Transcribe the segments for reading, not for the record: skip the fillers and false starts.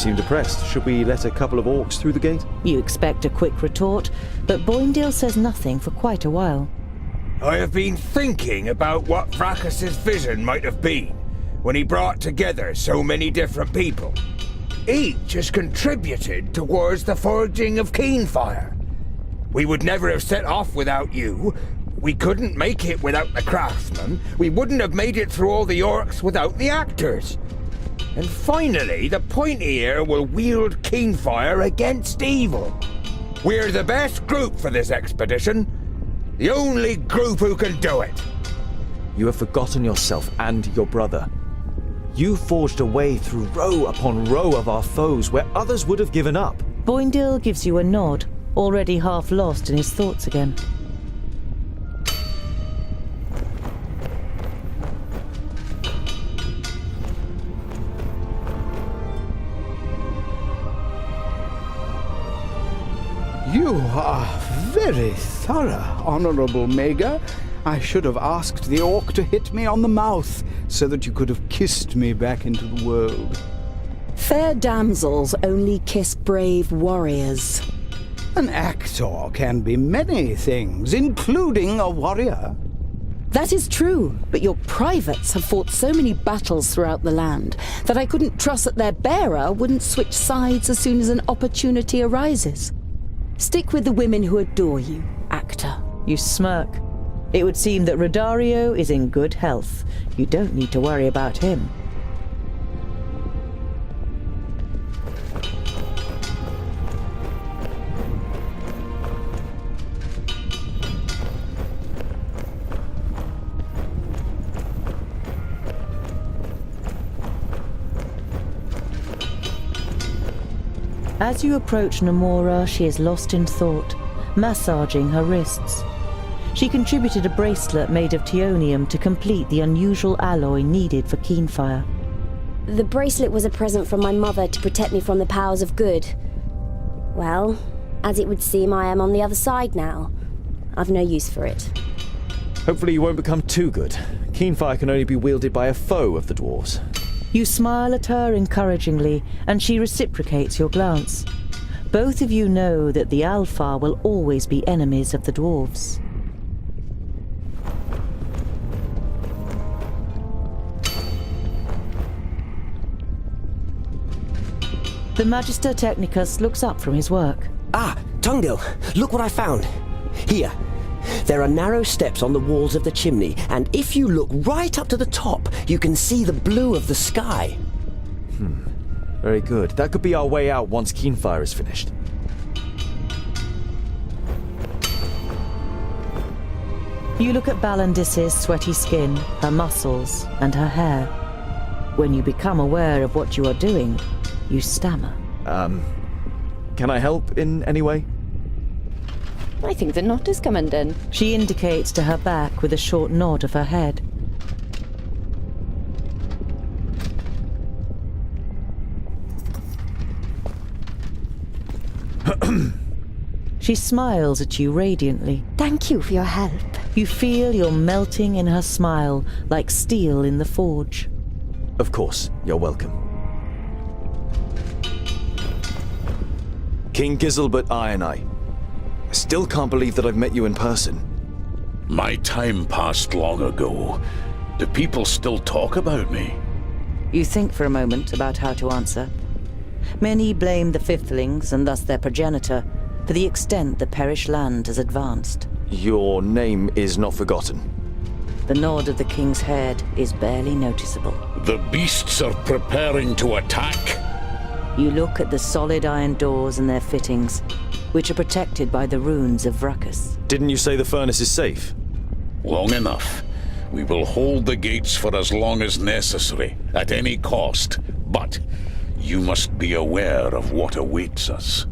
seem depressed. Should we let a couple of orcs through the gate? You expect a quick retort, but Boindale says nothing for quite a while. I have been thinking about what Vrachus's vision might have been when he brought together so many different people. Each has contributed towards the forging of Keenfire. We would never have set off without you. We couldn't make it without the craftsmen. We wouldn't have made it through all the orcs without the actors. And finally, the Pointy Ear will wield Keenfire against evil. We're the best group for this expedition. The only group who can do it. You have forgotten yourself and your brother. You forged a way through row upon row of our foes where others would have given up. Boindale gives you a nod, already half lost in his thoughts again. You are very thorough, Honorable Mager. I should have asked the orc to hit me on the mouth, so that you could have kissed me back into the world. Fair damsels only kiss brave warriors. An actor can be many things, including a warrior. That is true, but your privates have fought so many battles throughout the land that I couldn't trust that their bearer wouldn't switch sides as soon as an opportunity arises. Stick with the women who adore you, actor. You smirk. It would seem that Rodario is in good health. You don't need to worry about him. As you approach Namora, she is lost in thought, massaging her wrists. She contributed a bracelet made of teonium to complete the unusual alloy needed for Keenfire. The bracelet was a present from my mother to protect me from the powers of good. Well, as it would seem, I am on the other side now. I've no use for it. Hopefully you won't become too good. Keenfire can only be wielded by a foe of the dwarves. You smile at her encouragingly, and she reciprocates your glance. Both of you know that the Alfar will always be enemies of the dwarves. The Magister Technicus looks up from his work. Ah, Tungdil, look what I found. Here. There are narrow steps on the walls of the chimney, and if you look right up to the top, you can see the blue of the sky. Very good. That could be our way out once Keenfire is finished. You look at Balandis's sweaty skin, her muscles, and her hair. When you become aware of what you are doing, you stammer. Can I help in any way? I think the knot is coming in. She indicates to her back with a short nod of her head. She smiles at you radiantly. Thank you for your help. You feel you're melting in her smile, like steel in the forge. Of course, you're welcome. King Giselbert Ironeye. I still can't believe that I've met you in person. My time passed long ago. Do people still talk about me? You think for a moment about how to answer. Many blame the Fifthlings, and thus their progenitor, for the extent the Perish land has advanced. Your name is not forgotten. The nod of the king's head is barely noticeable. The beasts are preparing to attack. You look at the solid iron doors and their fittings, which are protected by the runes of Vrachus. Didn't you say the furnace is safe? Long enough. We will hold the gates for as long as necessary, at any cost. But you must be aware of what awaits us.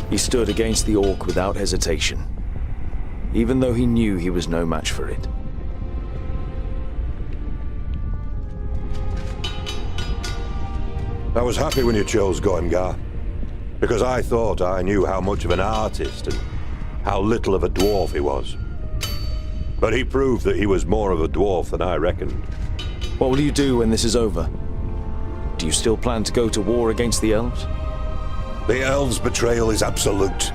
He stood against the orc without hesitation, even though he knew he was no match for it. I was happy when you chose Goemgar, because I thought I knew how much of an artist and how little of a dwarf he was. But he proved that he was more of a dwarf than I reckoned. What will you do when this is over? Do you still plan to go to war against the elves? The elves' betrayal is absolute.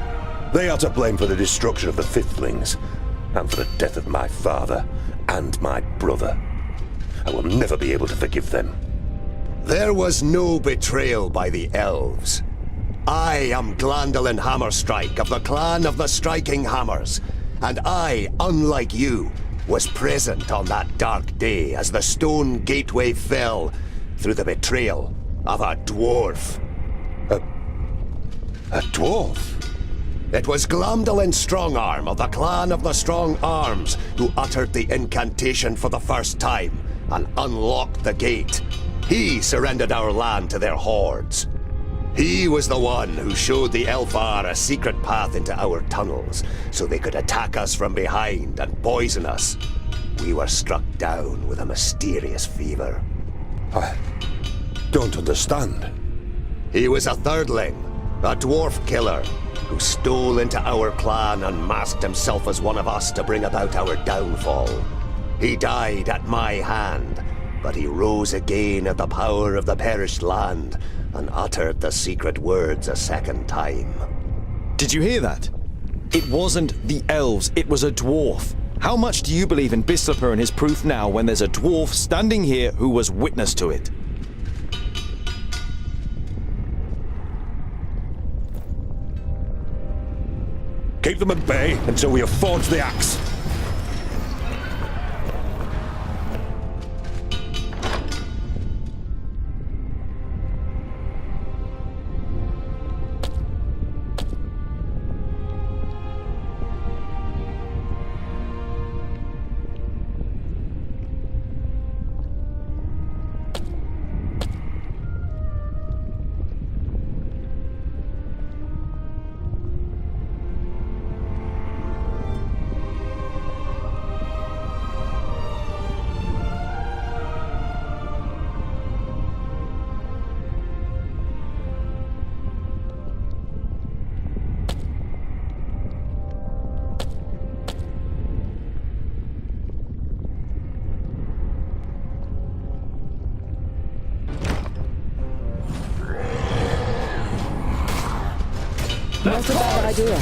They are to blame for the destruction of the Fifthlings, and for the death of my father and my brother. I will never be able to forgive them. There was no betrayal by the elves. I am Glandolin Hammerstrike of the Clan of the Striking Hammers, and I, unlike you, was present on that dark day as the stone gateway fell through the betrayal of a dwarf. A dwarf? It was Glamdolin Strongarm of the Clan of the Strong Arms who uttered the incantation for the first time and unlocked the gate. He surrendered our land to their hordes. He was the one who showed the Elfar a secret path into our tunnels, so they could attack us from behind and poison us. We were struck down with a mysterious fever. I don't understand. He was a thirdling, a dwarf killer, who stole into our clan and masked himself as one of us to bring about our downfall. He died at my hand, but he rose again at the power of the perished land and uttered the secret words a second time. Did you hear that? It wasn't the elves, it was a dwarf. How much do you believe in Bislipper and his proof now when there's a dwarf standing here who was witness to it? Keep them at bay until we have forged the axe. Not a bad idea.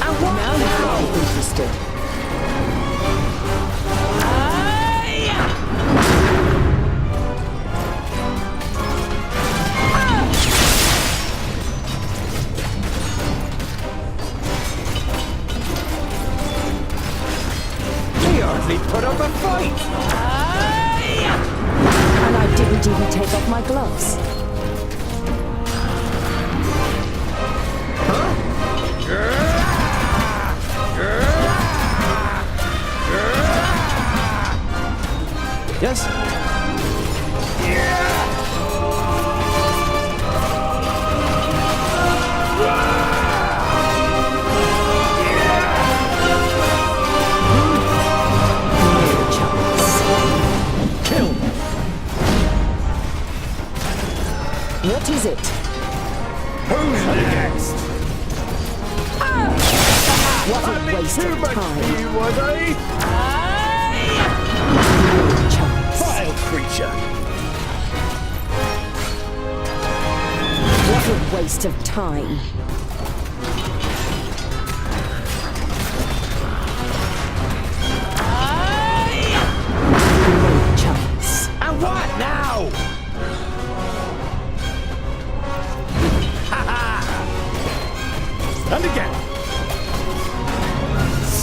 And now you're getting interested. He hardly put up a fight! And I didn't even take off my gloves. Yes? Kill! What is it? Who's next? What a waste Too of much time. for you, was I? No chance. Vile creature! What a waste of time. No chance. And what now? And again.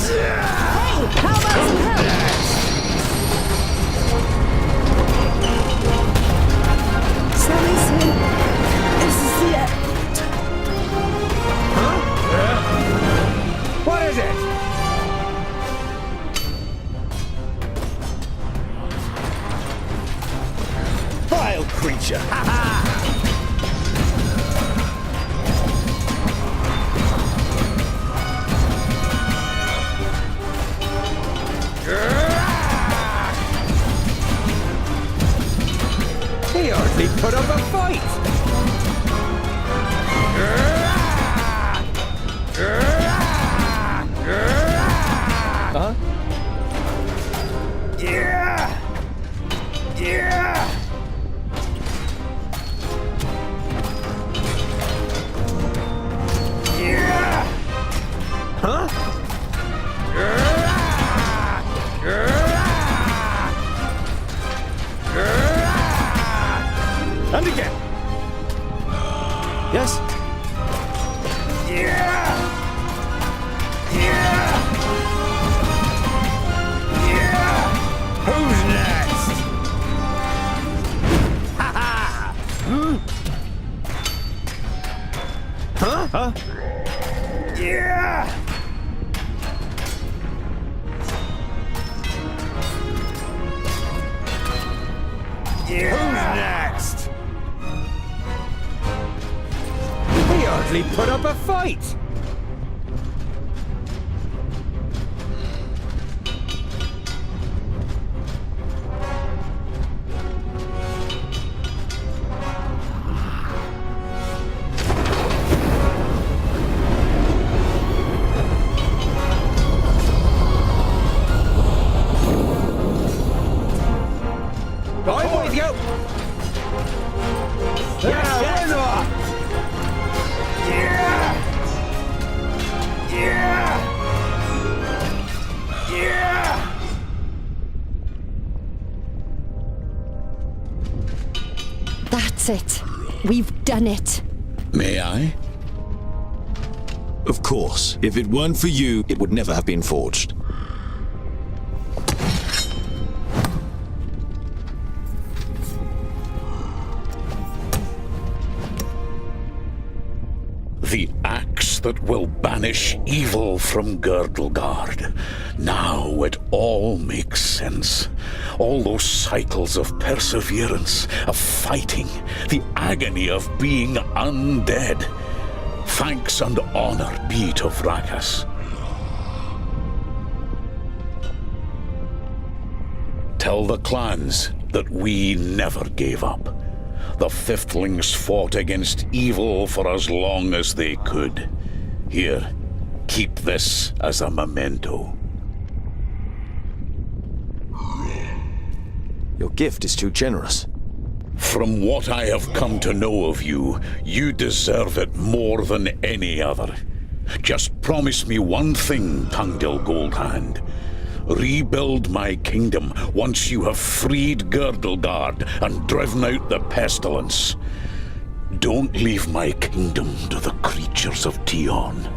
Hey, how about some help? Sammy's here. This is the end. What is it? Vile creature! Ha ha! fight! Huh? Yeah! Yeah! Yeah! Huh? And again. Yes? Yeah! Yeah! Yeah! Who's next? Ha ha! Huh? Huh? Yeah! Yeah! Who's next? We hardly put up a fight! I'm with you! Yeah! Yeah! Yeah! That's it. We've done it. May I? Of course. If it weren't for you, it would never have been forged. The axe that will banish evil from Girdlegard. Now it all makes sense. All those cycles of perseverance, of fighting, the agony of being undead. Thanks and honor be to Vrakas. Tell the clans that we never gave up. The Fiftlings fought against evil for as long as they could. Here, keep this as a memento. Your gift is too generous. From what I have come to know of you, you deserve it more than any other. Just promise me one thing, Tungdil Goldhand. Rebuild my kingdom once you have freed Girdlegard and driven out the pestilence. Don't leave my kingdom to the creatures of Tion.